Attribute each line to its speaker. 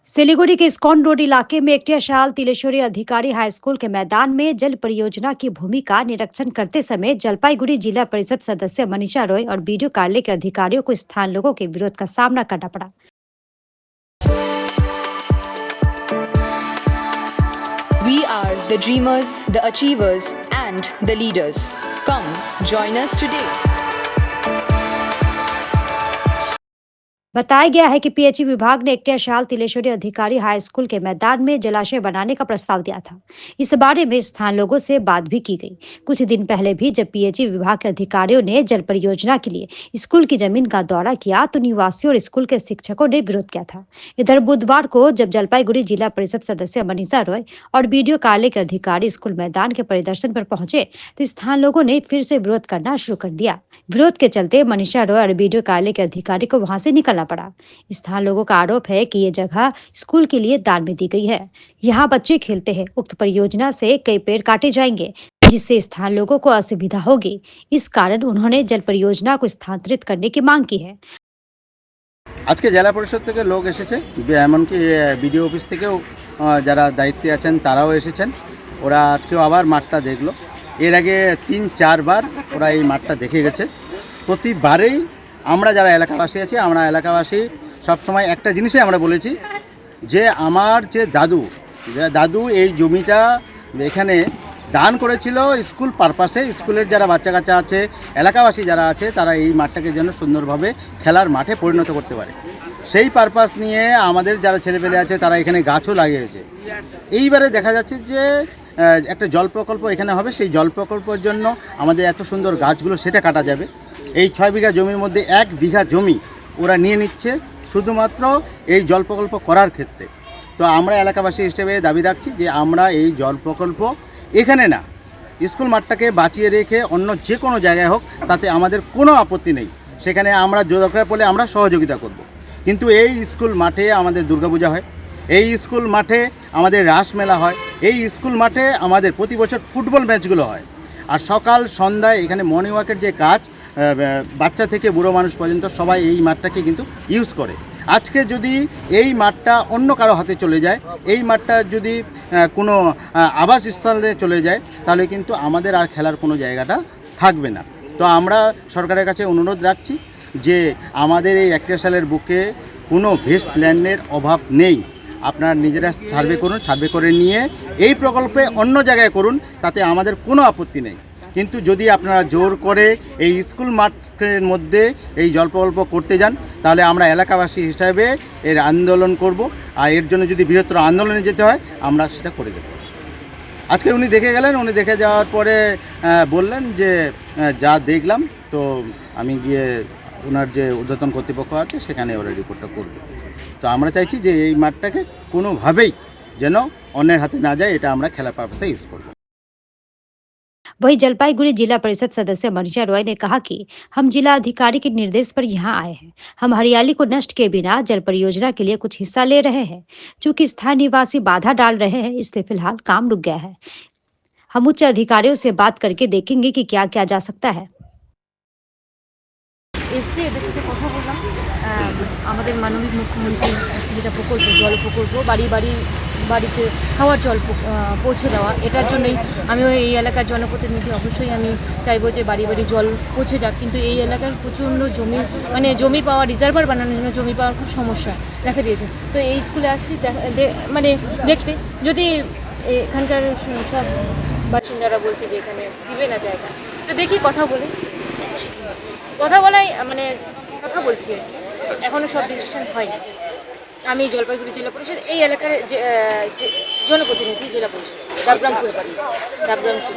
Speaker 1: सिलीगुड़ी के ISKCON road इलाके में एकटियाशाल तिलेश्वरी अधिकारी हाई स्कूल के मैदान में जल परियोजना की भूमि का निरीक्षण करते समय जलपाईगुड़ी जिला परिषद सदस्य मनीषा रॉय और बीडीओ कार्यालय के अधिकारियों को स्थानीय लोगों के विरोध का सामना करना पड़ा।
Speaker 2: We are the dreamers, the achievers, and the leaders. Come, join us today.
Speaker 1: बताया गया है कि पीएचई विभाग ने एकटियाशाल तिलेश्वरी अधिकारी हाई स्कूल के मैदान में जलाशय बनाने का प्रस्ताव दिया था। इस बारे में स्थानीय लोगों से बात भी की गई। कुछ दिन पहले भी जब पीएचई विभाग के अधिकारियों ने जल परियोजना के लिए स्कूल की जमीन का दौरा किया तो निवासियों और स्कूल के शिक्षकों ने विरोध किया था। इधर बुधवार को जब जलपाईगुड़ी जिला परिषद सदस्य मनीषा रॉय और बीडीओ कार्यालय के अधिकारी स्कूल मैदान के परिदर्शन पर पहुंचे तो स्थानीय लोगों ने फिर से विरोध करना शुरू कर दिया। विरोध के चलते मनीषा रॉय और बीडीओ कार्यालय के अधिकारी को वहां से निकलना पड़ा। स्थानीय लोगों का आरोप है कि ये जगह स्कूल के लिए दान में दी गई है। यहाँ बच्चे खेलते हैं। उक्त परियोजना से कई पेड़ काटे जाएंगे जिससे स्थानीय लोगों को असुविधा होगी। इस कारण उन्होंने जल परियोजना को स्थानांतरित करने की मांग की है।
Speaker 3: आज के जिला परिषद থেকে লোক এসেছে, এমনকি বিডিও অফিস থেকেও যারা দায়িত্বে আছেন তারাও এসেছেন। ওরা আজকেও আবার মাঠটা দেখলো। এর আগে ৩-৪ বার ওরা এই মাঠটা দেখে গেছে। প্রতিবারেই আমরা যারা এলাকাবাসী আছি, আমরা এলাকাবাসী সবসময় একটা জিনিসই আমরা বলেছি যে আমার যে দাদু এই জমিটা এখানে দান করেছিল স্কুল পারপাসে। স্কুলের যারা বাচ্চা কাচ্চা আছে, এলাকাবাসী যারা আছে, তারা এই মাঠটাকে যেন সুন্দরভাবে খেলার মাঠে পরিণত করতে পারে, সেই পারপাস নিয়ে আমাদের যারা ছেলেপেলে আছে তারা এখানে গাছও লাগিয়েছে। এইবারে দেখা যাচ্ছে যে একটা জল প্রকল্প এখানে হবে, সেই জল প্রকল্পের জন্য আমাদের এত সুন্দর গাছগুলো সেটা কাটা যাবে। এই 6 বিঘা জমির মধ্যে 1 বিঘা জমি ওরা নিয়ে নিচ্ছে শুধুমাত্র এই জল প্রকল্প করার ক্ষেত্রে। তো আমরা এলাকাবাসী হিসেবে দাবি রাখছি যে আমরা এই জল প্রকল্প এখানে না, স্কুল মাঠটাকে বাঁচিয়ে রেখে অন্য যে কোনো জায়গায় হোক তাতে আমাদের কোনো আপত্তি নেই। সেখানে আমরা দরকার পড়লে আমরা সহযোগিতা করব। কিন্তু এই স্কুল মাঠে আমাদের দুর্গাপূজা হয়, এই স্কুল মাঠে আমাদের রাসমেলা হয়, এই স্কুল মাঠে আমাদের প্রতি বছর ফুটবল ম্যাচগুলো হয়। আর সকাল সন্ধ্যায় এখানে মর্নিং ওয়াকের যে কাজ, বাচ্চা থেকে বুড়ো মানুষ পর্যন্ত সবাই এই মাঠটাকে কিন্তু ইউজ করে। আজকে যদি এই মাঠটা অন্য কারো হাতে চলে যায়, এই মাঠটা যদি কোনো আবাসস্থলে চলে যায়, তাহলে কিন্তু আমাদের আর খেলার কোনো জায়গাটা থাকবে না। তো আমরা সরকারের কাছে অনুরোধ রাখছি যে আমাদের এই একটিয়াশালের বুকে কোনো ভেস্ট ল্যান্ডের অভাব নেই। আপনারা নিজেরা সার্ভে করুন, সার্ভে করে নিয়ে এই প্রকল্পে অন্য জায়গায় করুন, তাতে আমাদের কোনো আপত্তি নেই। কিন্তু যদি আপনারা জোর করে এই স্কুল মাঠের মধ্যে এই জল প্রকল্প করতে যান, তাহলে আমরা এলাকাবাসী হিসাবে এর আন্দোলন করব। আর এর জন্য যদি বৃহত্তর আন্দোলনে যেতে হয় আমরা সেটা করে দেব। আজকে উনি দেখে গেলেন, উনি দেখে যাওয়ার পরে বললেন যে যা দেখলাম, তো আমি গিয়ে ওনার যে ঊর্ধ্বতন কর্তৃপক্ষ আছে সেখানে ওরা রিপোর্টটা করবে। তো আমরা চাইছি যে এই মাঠটাকে কোনোভাবেই যেন অন্যের হাতে না যায়, এটা আমরা খেলার পারপাসে ইউজ করব।
Speaker 1: वहीं जलपाईगुड़ी जिला परिषद सदस्य मनीषा रॉय ने कहा कि हम जिला अधिकारी के निर्देश पर यहाँ आए हैं। हम हरियाली को नष्ट किए बिना जल परियोजना के लिए कुछ हिस्सा ले रहे हैं। चूंकि स्थानीय निवासी बाधा डाल रहे हैं, इसलिए फिलहाल काम रुक गया है। हम उच्च अधिकारियों से बात करके देखेंगे कि क्या किया जा सकता है।
Speaker 4: এসে এদের সাথে কথা বললাম। আমাদের মাননীয় মুখ্যমন্ত্রী যেটা প্রকল্প, জল প্রকল্প, বাড়িতে খাওয়ার জল পৌঁছে দেওয়া, এটার জন্যই আমি এই এলাকার জনপ্রতিনিধি, অবশ্যই আমি চাইবো যে বাড়ি জল পৌঁছে যাক। কিন্তু এই এলাকার প্রচণ্ড জমি পাওয়া, রিজার্ভার বানানোর জন্য জমি পাওয়ার খুব সমস্যা দেখা দিয়েছে। তো এই স্কুলে আসছি দেখতে, যদি এখানকার সব বাসিন্দারা বলছে যে এখানে দিবে না জায়গা, তো দেখি কথা বলাই কথা বলছি, এখনও সব ডিসিশন হয়নি। আমি জলপাইগুড়ি জেলা পরিষদ এই এলাকার যে জনপ্রতিনিধি, জেলা পরিষদ ডাবগ্রামপুর বাড়ি, ডাবগ্রামপুর।